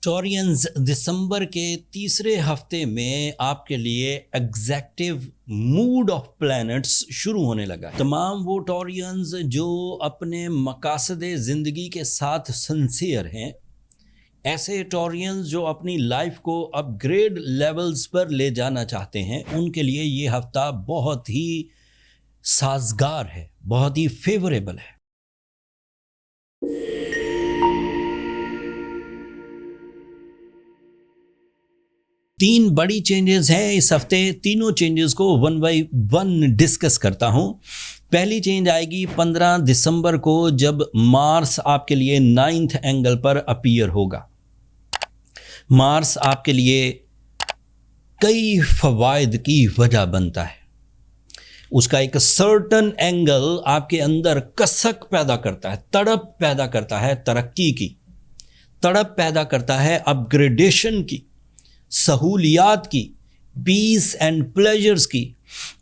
ٹورینز دسمبر کے تیسرے ہفتے میں آپ کے لیے ایگزیکٹو موڈ آف پلانٹس شروع ہونے لگا ہے۔ تمام وہ ٹورینز جو اپنے مقاصد زندگی کے ساتھ سنسیئر ہیں، ایسے ٹورینز جو اپنی لائف کو اپ گریڈ لیولز پر لے جانا چاہتے ہیں، ان کے لیے یہ ہفتہ بہت ہی سازگار ہے، بہت ہی فیوریبل ہے۔ تین بڑی چینجز ہیں اس ہفتے، تینوں چینجز کو ون بائی ون ڈسکس کرتا ہوں۔ پہلی چینج آئے گی 15 دسمبر کو، جب مارس آپ کے لیے 9th اینگل پر اپیئر ہوگا۔ مارس آپ کے لیے کئی فوائد کی وجہ بنتا ہے۔ اس کا ایک سرٹن اینگل آپ کے اندر کسک پیدا کرتا ہے، تڑپ پیدا کرتا ہے ترقی کی، تڑپ پیدا کرتا ہے اپ گریڈیشن کی، سہولیات کی، پیس اینڈ پلیجرز کی،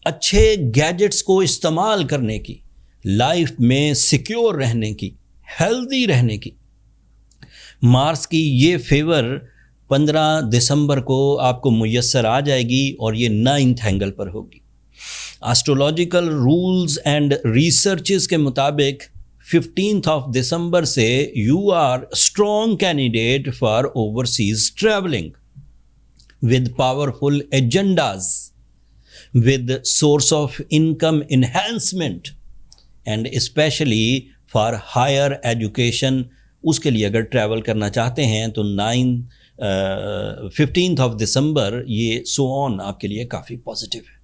اچھے گیجٹس کو استعمال کرنے کی، لائف میں سیکیور رہنے کی، ہیلدی رہنے کی۔ مارس کی یہ فیور 15 دسمبر کو آپ کو میسر آ جائے گی اور یہ 9th اینگل پر ہوگی۔ ایسٹرولوجیکل رولز اینڈ ریسرچز کے مطابق 15th آف دسمبر سے you are strong candidate for overseas travelling with powerful agendas, with source of income enhancement, and especially for higher education۔ اس کے لیے اگر ٹریول کرنا چاہتے ہیں تو 15th آف دسمبر یہ سو آن آپ کے لیے کافی پازیٹیو ہے۔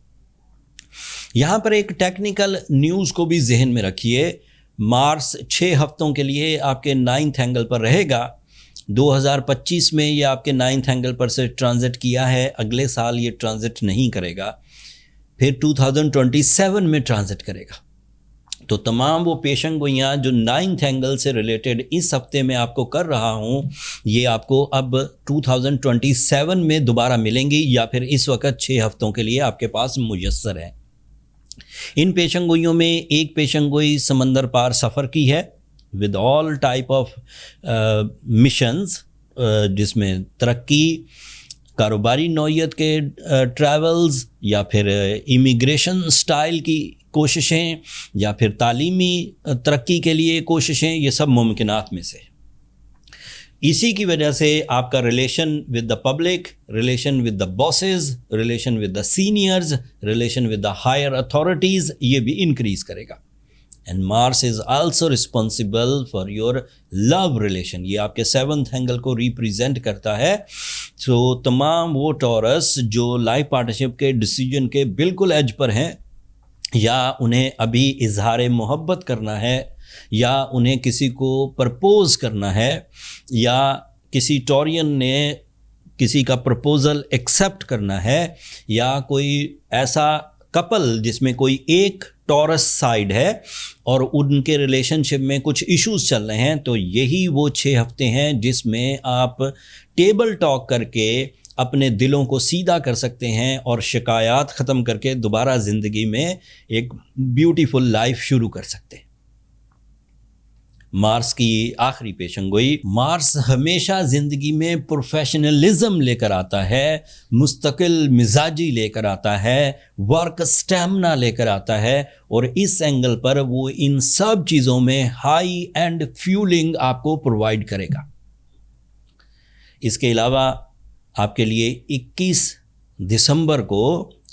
یہاں پر ایک ٹیکنیکل نیوز کو بھی ذہن میں رکھیے۔ مارس 6 ہفتوں کے لیے آپ کے 9th اینگل پر رہے گا۔ 2025 میں یہ آپ کے 9th اینگل پر سے ٹرانزٹ کیا ہے، اگلے سال یہ ٹرانزٹ نہیں کرے گا، پھر 2027 میں ٹرانزٹ کرے گا۔ تو تمام وہ پیشن گوئیاں جو 9th اینگل سے ریلیٹڈ اس ہفتے میں آپ کو کر رہا ہوں، یہ آپ کو اب 2027 میں دوبارہ ملیں گی، یا پھر اس وقت 6 ہفتوں کے لیے آپ کے پاس میسر ہیں۔ ان پیشن گوئیوں میں ایک پیشن گوئی سمندر پار سفر کی ہے، with all type of missions، جس میں ترقی، کاروباری نوعیت کے ٹریولز، یا پھر امیگریشن سٹائل کی کوششیں، یا پھر تعلیمی ترقی کے لیے کوششیں، یہ سب ممکنات میں سے۔ اسی کی وجہ سے آپ کا relation with the public, relation with the bosses, relation with the seniors, relation with the higher authorities, یہ بھی انکریز کرے گا۔ And Mars is also responsible for your love relation، یہ آپ کے 7th اینگل کو ریپریزنٹ کرتا ہے۔ تو تمام وہ ٹورس جو لائف پارٹنرشپ کے ڈیسیجن کے بالکل ایج پر ہیں، یا انہیں ابھی اظہار محبت کرنا ہے، یا انہیں کسی کو پرپوز کرنا ہے، یا کسی ٹورین نے کسی کا پرپوزل ایکسیپٹ کرنا ہے، یا کوئی ایسا کپل جس میں کوئی ایک ٹورس سائڈ ہے اور ان کے ریلیشن شپ میں کچھ ایشوز چل رہے ہیں، تو یہی وہ 6 ہفتے ہیں جس میں آپ ٹیبل ٹاک کر کے اپنے دلوں کو سیدھا کر سکتے ہیں اور شکایات ختم کر کے دوبارہ زندگی میں ایک بیوٹیفل لائف شروع کر سکتے ہیں۔ مارس کی آخری پیشن گوئی، مارس ہمیشہ زندگی میں پروفیشنلزم لے کر آتا ہے، مستقل مزاجی لے کر آتا ہے، ورک سٹیمنا لے کر آتا ہے، اور اس اینگل پر وہ ان سب چیزوں میں ہائی اینڈ فیولنگ آپ کو پرووائڈ کرے گا۔ اس کے علاوہ آپ کے لیے 21 دسمبر کو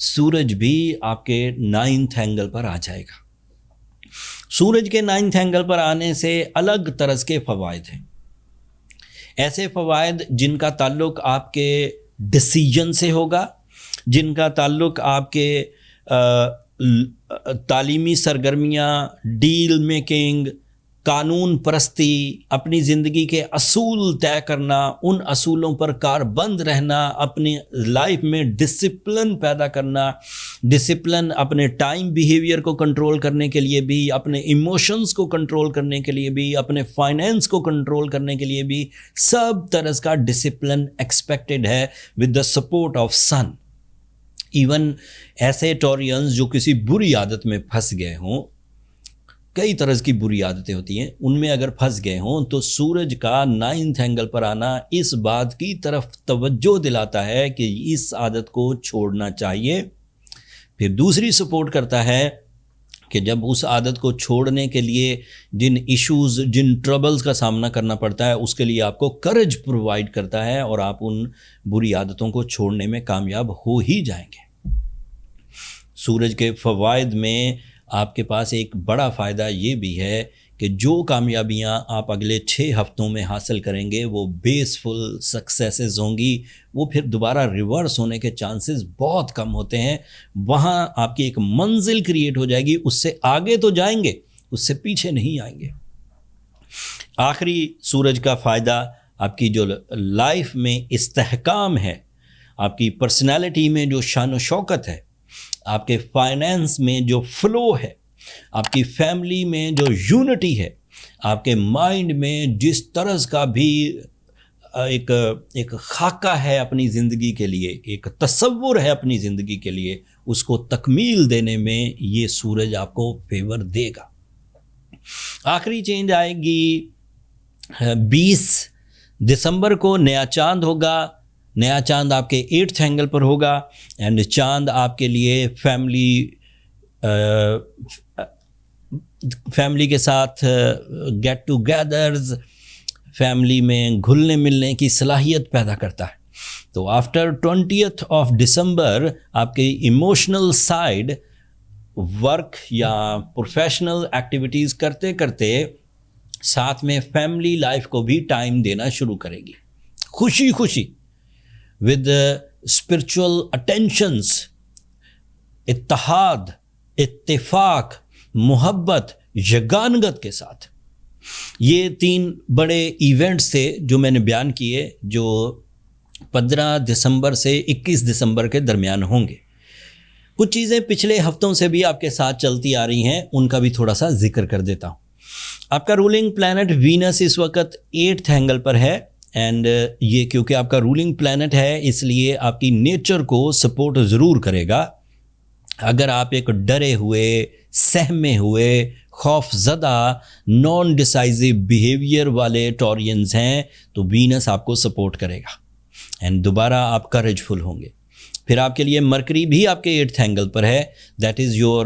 سورج بھی آپ کے 9th اینگل پر آ جائے گا۔ سورج کے 9th اینگل پر آنے سے الگ طرز کے فوائد ہیں، ایسے فوائد جن کا تعلق آپ کے ڈیسیجن سے ہوگا، جن کا تعلق آپ کے تعلیمی سرگرمیاں، ڈیل میکنگ، قانون پرستی، اپنی زندگی کے اصول طے کرنا، ان اصولوں پر کاربند رہنا، اپنی لائف میں ڈسپلن پیدا کرنا، ڈسپلن اپنے ٹائم بیہیویئر کو کنٹرول کرنے کے لیے بھی، اپنے ایموشنز کو کنٹرول کرنے کے لیے بھی، اپنے فائنینس کو کنٹرول کرنے کے لیے بھی، سب طرح کا ڈسپلن ایکسپیکٹڈ ہے with the support of sun. Even ایسے ٹورینز جو کسی بری عادت میں پھنس گئے ہوں، کئی طرح کی بری عادتیں ہوتی ہیں، ان میں اگر پھنس گئے ہوں تو سورج کا 9th اینگل پر آنا اس بات کی طرف توجہ دلاتا ہے کہ اس عادت کو چھوڑنا چاہیے. پھر دوسری سپورٹ کرتا ہے کہ جب اس عادت کو چھوڑنے کے لیے جن ایشوز، جن ٹربلز کا سامنا کرنا پڑتا ہے، اس کے لیے آپ کو کرج پرووائڈ کرتا ہے اور آپ ان بری عادتوں کو چھوڑنے میں کامیاب ہو ہی جائیں گے. سورج کے فوائد میں آپ کے پاس ایک بڑا فائدہ یہ بھی ہے کہ جو کامیابیاں آپ اگلے 6 ہفتوں میں حاصل کریں گے وہ بیسفل سکسیسز ہوں گی، وہ پھر دوبارہ ریورس ہونے کے چانسز بہت کم ہوتے ہیں. وہاں آپ کی ایک منزل کریٹ ہو جائے گی، اس سے آگے تو جائیں گے، اس سے پیچھے نہیں آئیں گے. آخری سورج کا فائدہ آپ کی جو لائف میں استحکام ہے، آپ کی پرسنالٹی میں جو شان و شوکت ہے، آپ کے فائنینس میں جو فلو ہے، آپ کی فیملی میں جو یونٹی ہے، آپ کے مائنڈ میں جس طرز کا بھی ایک خاکہ ہے اپنی زندگی کے لیے، ایک تصور ہے اپنی زندگی کے لیے، اس کو تکمیل دینے میں یہ سورج آپ کو فیور دے گا. آخری چینج آئے گی 20 دسمبر کو، نیا چاند ہوگا. نیا چاند آپ کے 8th اینگل پر ہوگا، اینڈ چاند آپ کے لیے فیملی کے ساتھ گیٹ ٹوگیدرز، فیملی میں گھلنے ملنے کی صلاحیت پیدا کرتا ہے. تو آفٹر 20th آف ڈسمبر آپ کی ایموشنل سائڈ ورک یا پروفیشنل ایکٹیویٹیز کرتے کرتے ساتھ میں فیملی لائف کو بھی ٹائم دینا شروع کرے گی، خوشی خوشی، ود اسپرچول اٹینشنس، اتحاد، اتفاق، محبت، یگانگت کے ساتھ. یہ 3 بڑے ایونٹس تھے جو میں نے بیان کیے، جو 15 دسمبر سے 21 دسمبر کے درمیان ہوں گے. کچھ چیزیں پچھلے ہفتوں سے بھی آپ کے ساتھ چلتی آ رہی ہیں، ان کا بھی تھوڑا سا ذکر کر دیتا ہوں. آپ کا رولنگ پلانٹ وینس اس وقت 8th اینگل پر ہے، اینڈ یہ کیونکہ آپ کا رولنگ پلانٹ ہے اس لیے آپ کی نیچر کو سپورٹ ضرور کرے گا. اگر آپ ایک ڈرے ہوئے، سہمے ہوئے، خوف زدہ، نان ڈیسائزیو بیہیویئر والے ٹورینز ہیں تو وینس آپ کو سپورٹ کرے گا، اینڈ دوبارہ آپ کریجفل ہوں گے. پھر آپ کے لیے مرکری بھی آپ کے 8th اینگل پر ہے. That is your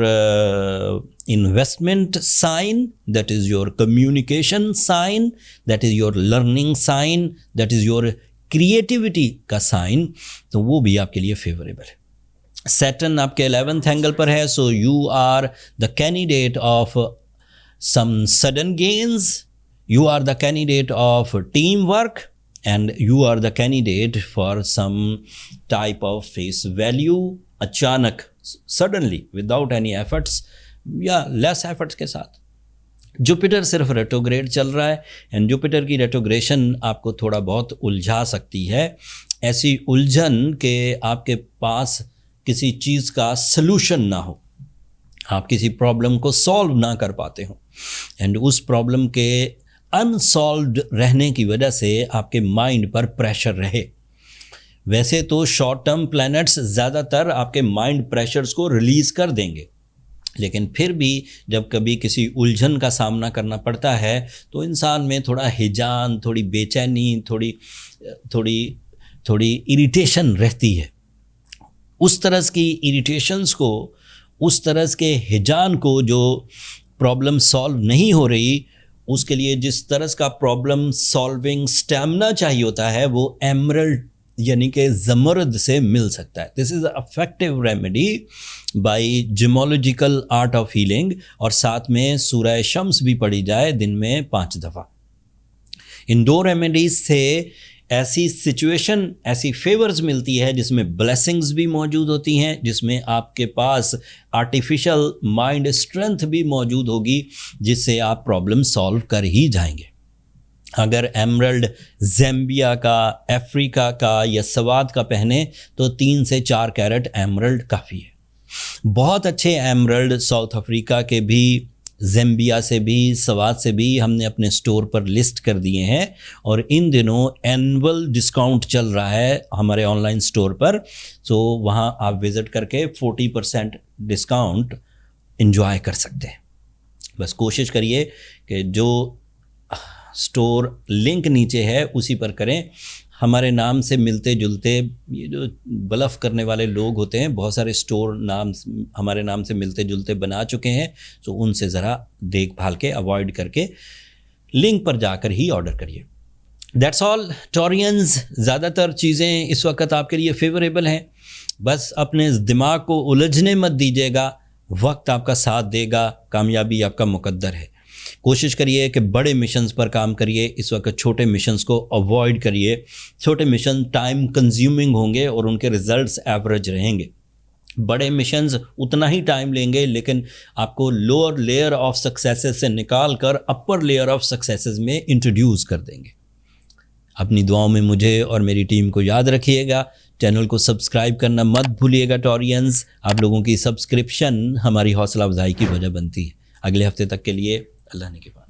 investment sign, that is your communication sign, that is your learning sign, that is your creativity کا سائن، تو وہ بھی آپ کے لیے فیوریبل ہے. سیٹرن آپ کے 11th اینگل پر ہے، so you are the candidate of some sudden gains, you are the candidate of team work, and you are the candidate for some type of face value, اچانک، suddenly, without any efforts یا less efforts کے ساتھ. Jupiter صرف ریٹروگریڈ چل رہا ہے، and Jupiter کی ریٹروگریشن آپ کو تھوڑا بہت الجھا سکتی ہے، ایسی الجھن کہ آپ کے پاس کسی چیز کا سلوشن نہ ہو، آپ کسی پرابلم کو سالو نہ کر پاتے ہوں، اینڈ اس پرابلم کے انسالوڈ رہنے کی وجہ سے آپ کے مائنڈ پر پریشر رہے. ویسے تو شارٹ ٹرم پلینٹس زیادہ تر آپ کے مائنڈ پریشرز کو ریلیز کر دیں گے، لیکن پھر بھی جب کبھی کسی الجھن کا سامنا کرنا پڑتا ہے تو انسان میں تھوڑا ہیجان، تھوڑی بے چینی، تھوڑی اریٹیشن رہتی ہے. اس طرح کی اریٹیشنز کو، اس طرح کے ہیجان کو جو پرابلم سالو نہیں ہو رہی، اس کے لیے جس طرح کا پرابلم سالونگ سٹیمنا چاہیے ہوتا ہے وہ ایمرلڈ یعنی کہ زمرد سے مل سکتا ہے. This is effective remedy by gemological art of healing, اور ساتھ میں سورہ شمس بھی پڑھی جائے دن میں 5 دفعہ. ان 2 ریمیڈیز سے ایسی سچویشن، ایسی فیورز ملتی ہے جس میں بلیسنگز بھی موجود ہوتی ہیں، جس میں آپ کے پاس آرٹیفیشل مائنڈ اسٹرینتھ بھی موجود ہوگی جس سے آپ پرابلم سالو کر ہی جائیں گے. اگر ایمرلڈ زیمبیا کا، افریقہ کا یا سوات کا پہنے تو 3 سے 4 کیرٹ ایمرلڈ کافی ہے. بہت اچھے ایمرلڈ ساؤتھ افریقہ کے بھی، زیمبیا سے بھی، سوات سے بھی ہم نے اپنے سٹور پر لسٹ کر دیے ہیں، اور ان دنوں اینول ڈسکاؤنٹ چل رہا ہے ہمارے آن لائن سٹور پر، تو وہاں آپ وزٹ کر کے 40% ڈسکاؤنٹ انجوائے کر سکتے ہیں. بس کوشش کریے کہ جو سٹور لنک نیچے ہے اسی پر کریں. ہمارے نام سے ملتے جلتے یہ جو بلف کرنے والے لوگ ہوتے ہیں بہت سارے سٹور نام ہمارے نام سے ملتے جلتے بنا چکے ہیں، تو ان سے ذرا دیکھ بھال کے اوائڈ کر کے لنک پر جا کر ہی آرڈر کریے. That's all ٹورینز. زیادہ تر چیزیں اس وقت آپ کے لیے فیوریبل ہیں، بس اپنے دماغ کو الجھنے مت دیجیے گا، وقت آپ کا ساتھ دے گا، کامیابی آپ کا مقدر ہے. کوشش کریے کہ بڑے مشنز پر کام کریے، اس وقت چھوٹے مشنز کو اوائڈ کریے. چھوٹے مشن ٹائم کنزیومنگ ہوں گے اور ان کے ریزلٹس ایوریج رہیں گے. بڑے مشنز اتنا ہی ٹائم لیں گے لیکن آپ کو لوور لیئر آف سکسیسز سے نکال کر اپر لیئر آف سکسیسز میں انٹروڈیوس کر دیں گے. اپنی دعاؤں میں مجھے اور میری ٹیم کو یاد رکھیے گا. چینل کو سبسکرائب کرنا مت بھولیے گا ٹورینز. آپ لوگوں کی سبسکرپشن ہماری حوصلہ افزائی کی وجہ بنتی ہے. اگلے ہفتے تک کے لیے اللہ نے کے پاس.